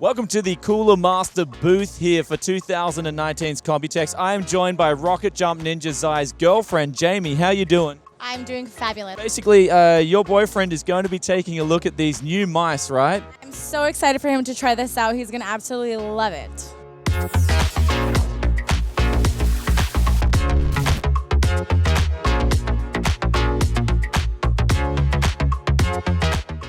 Welcome to the Coolermaster booth here for 2019's Computex. I am joined by Rocket Jump Ninja Zai's girlfriend, Jamie. How you doing? I'm doing fabulous. Basically, your boyfriend is going to be taking a look at these new mice, right? I'm so excited for him to try this out. He's going to absolutely love it.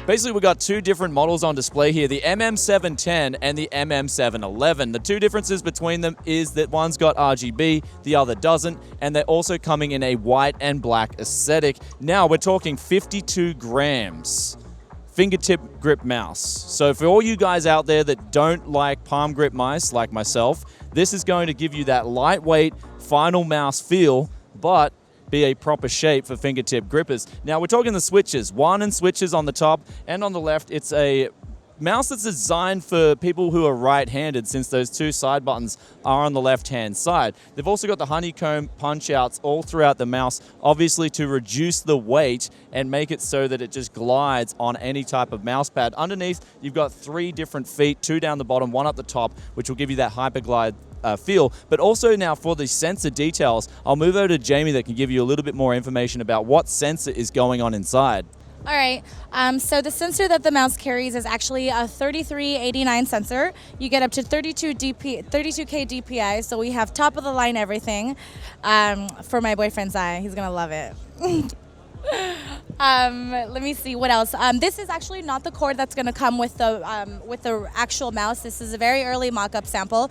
Basically, we've got two different models on display here, the MM710 and the MM711. The two differences between them is that one's got RGB, the other doesn't, and they're also coming in a white and black aesthetic. Now, we're talking 52 grams. Fingertip grip mouse. So for all you guys out there that don't like palm grip mice, like myself, this is going to give you that lightweight FinalMouse feel, but be a proper shape for fingertip grippers. Now we're talking the switches. One and switches on the top, and on the left it's a mouse that's designed for people who are right-handed, since those two side buttons are on the left-hand side. They've also got the honeycomb punch-outs all throughout the mouse, obviously to reduce the weight and make it so that it just glides on any type of mouse pad. Underneath, you've got three different feet, two down the bottom, one up the top, which will give you that hyperglide feel. But also now for the sensor details, I'll move over to Jamie that can give you a little bit more information about what sensor is going on inside. All right, so the sensor that the mouse carries is actually a 3389 sensor. You get up to 32K DPI, so we have top of the line everything. For my boyfriend's eye, he's gonna love it. Let me see what else. This is actually not the cord that's going to come with the actual mouse. This is a very early mock-up sample.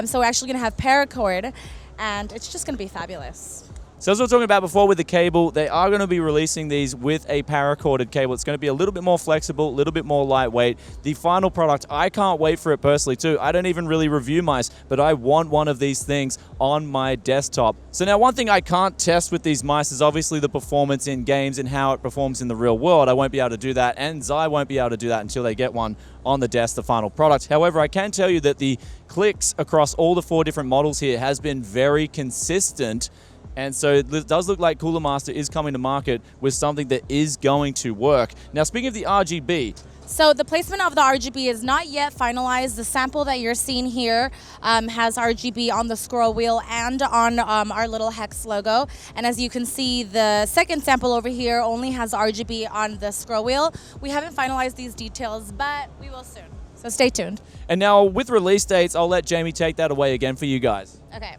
So we're actually going to have paracord, and it's just going to be fabulous. So as we were talking about before with the cable, they are going to be releasing these with a paracorded cable. It's going to be a little bit more flexible, a little bit more lightweight. The final product, I can't wait for it personally too. I don't even really review mice, but I want one of these things on my desktop. So now one thing I can't test with these mice is obviously the performance in games and how it performs in the real world. I won't be able to do that, and Zai won't be able to do that until they get one on the desk, the final product. However, I can tell you that the clicks across all the four different models here has been very consistent. And so it does look like Coolermaster is coming to market with something that is going to work. Now, speaking of the RGB. So the placement of the RGB is not yet finalized. The sample that you're seeing here has RGB on the scroll wheel and on our little hex logo. And as you can see, the second sample over here only has RGB on the scroll wheel. We haven't finalized these details, but we will soon. So stay tuned. And now with release dates, I'll let Jamie take that away again for you guys. Okay.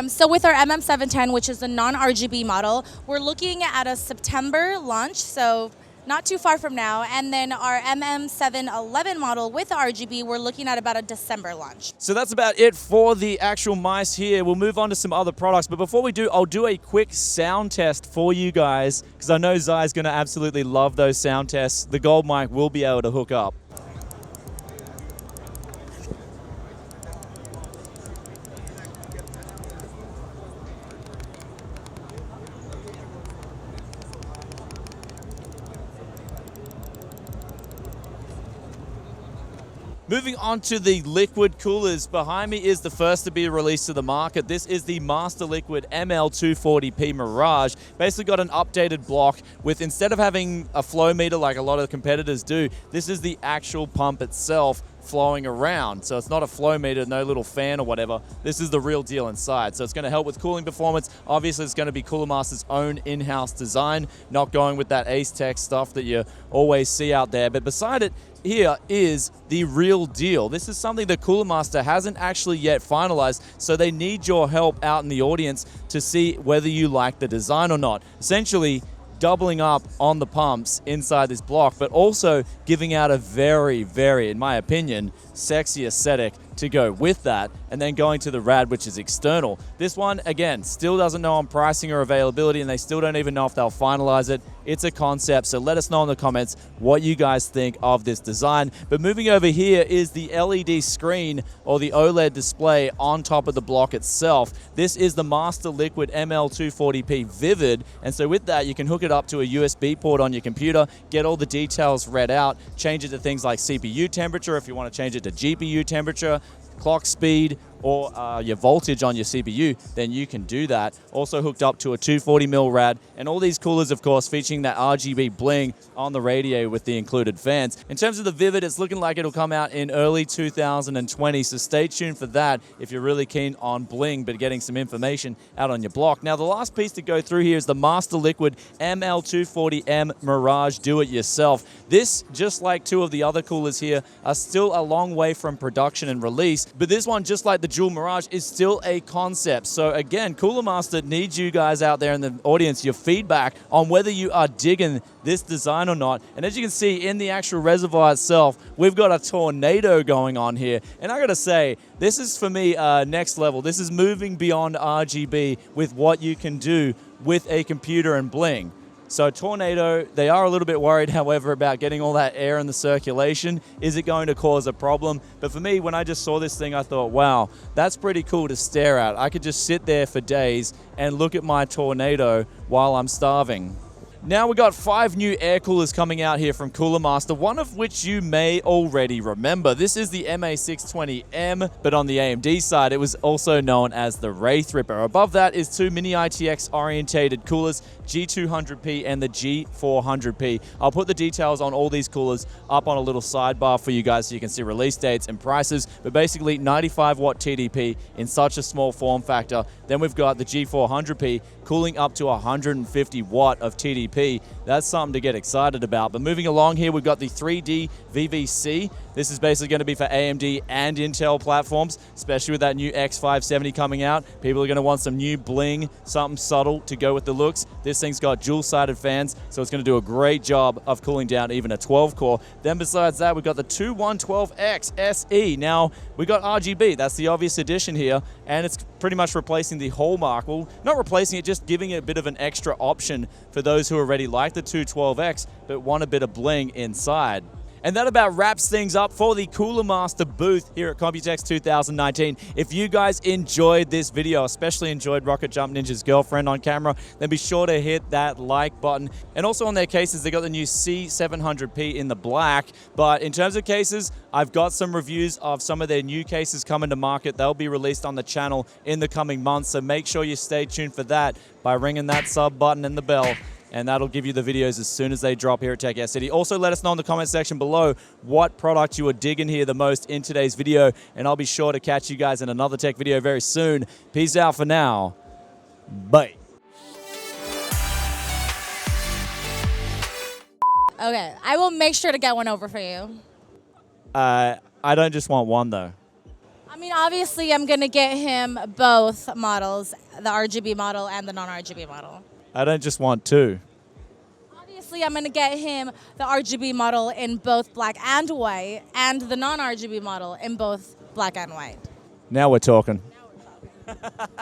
So with our MM710, which is the non-RGB model, we're looking at a September launch, so not too far from now. And then our MM711 model with RGB, we're looking at about a December launch. So that's about it for the actual mice here. We'll move on to some other products. But before we do, I'll do a quick sound test for you guys, because I know Zai's going to absolutely love those sound tests. The gold mic will be able to hook up. Moving on to the liquid coolers, behind me is the first to be released to the market. This is the Master Liquid ML240P Mirage. Basically got an updated block with, instead of having a flow meter like a lot of the competitors do, this is the actual pump itself flowing around. So it's not a flow meter, no little fan or whatever. This is the real deal inside. So it's going to help with cooling performance. Obviously, it's going to be Coolermaster's own in-house design, not going with that Ace Tech stuff that you always see out there. But beside it, here is the real deal. This is something that Coolermaster hasn't actually yet finalized, so they need your help out in the audience to see whether you like the design or not. Essentially, doubling up on the pumps inside this block, but also giving out a very, very, in my opinion, sexy aesthetic to go with that, and then going to the rad, which is external. This one, again, still doesn't know on pricing or availability, and they still don't even know if they'll finalize it. It's a concept, so let us know in the comments what you guys think of this design. But moving over here is the LED screen, or the OLED display on top of the block itself. This is the Master Liquid ML240P Vivid, and so with that, you can hook it up to a USB port on your computer, get all the details read out, change it to things like CPU temperature if you want to change it to GPU temperature, clock speed or your voltage on your CPU, then you can do that. Also hooked up to a 240mm rad, and all these coolers, of course, featuring that RGB bling on the radio with the included fans. In terms of the Vivid, it's looking like it'll come out in early 2020, so stay tuned for that if you're really keen on bling but getting some information out on your block. Now, the last piece to go through here is the Master Liquid ML240M Mirage Do-It-Yourself. This, just like two of the other coolers here, are still a long way from production and release, but this one, just like the Dual Mirage, is still a concept. So again, Coolermaster needs you guys out there in the audience, your feedback on whether you are digging this design or not. And as you can see in the actual reservoir itself, we've got a tornado going on here. And I gotta say, this is for me next level. This is moving beyond RGB with what you can do with a computer and bling. So Tornado, they are a little bit worried, however, about getting all that air in the circulation. Is it going to cause a problem? But for me, when I just saw this thing, I thought, wow, that's pretty cool to stare at. I could just sit there for days and look at my Tornado while I'm starving. Now we got 5 new air coolers coming out here from Coolermaster, one of which you may already remember. This is the MA620M, but on the AMD side, it was also known as the Wraith Ripper. Above that is 2 mini ITX orientated coolers, G200P and the G400P. I'll put the details on all these coolers up on a little sidebar for you guys so you can see release dates and prices, but basically 95 watt TDP in such a small form factor. Then we've got the G400P cooling up to 150 watt of TDP. That's something to get excited about. But moving along here, we've got the 3D VVC. This is basically going to be for AMD and Intel platforms, especially with that new X570 coming out. People are going to want some new bling, something subtle to go with the looks. This thing's got dual-sided fans, so it's going to do a great job of cooling down even a 12-core. Then besides that, we've got the 2112X SE. Now, we got RGB. That's the obvious addition here, and it's pretty much replacing the Hallmark. Well, not replacing it, just giving it a bit of an extra option for those who already like the 212X but want a bit of bling inside. And that about wraps things up for the Coolermaster booth here at Computex 2019. If you guys enjoyed this video, especially enjoyed Rocket Jump Ninja's girlfriend on camera, then be sure to hit that like button. And also on their cases, they got the new C700P in the black. But in terms of cases, I've got some reviews of some of their new cases coming to market. They'll be released on the channel in the coming months, so make sure you stay tuned for that by ringing that sub button and the bell, and that'll give you the videos as soon as they drop here at Tech Air City. Also, let us know in the comment section below what product you are digging here the most in today's video, and I'll be sure to catch you guys in another tech video very soon. Peace out for now. Bye. Okay, I will make sure to get one over for you. I don't just want one, though. I mean, obviously, I'm going to get him both models, the RGB model and the non-RGB model. I don't just want 2. Obviously, I'm going to get him the RGB model in both black and white, and the non-RGB model in both black and white. Now we're talking. Now we're talking.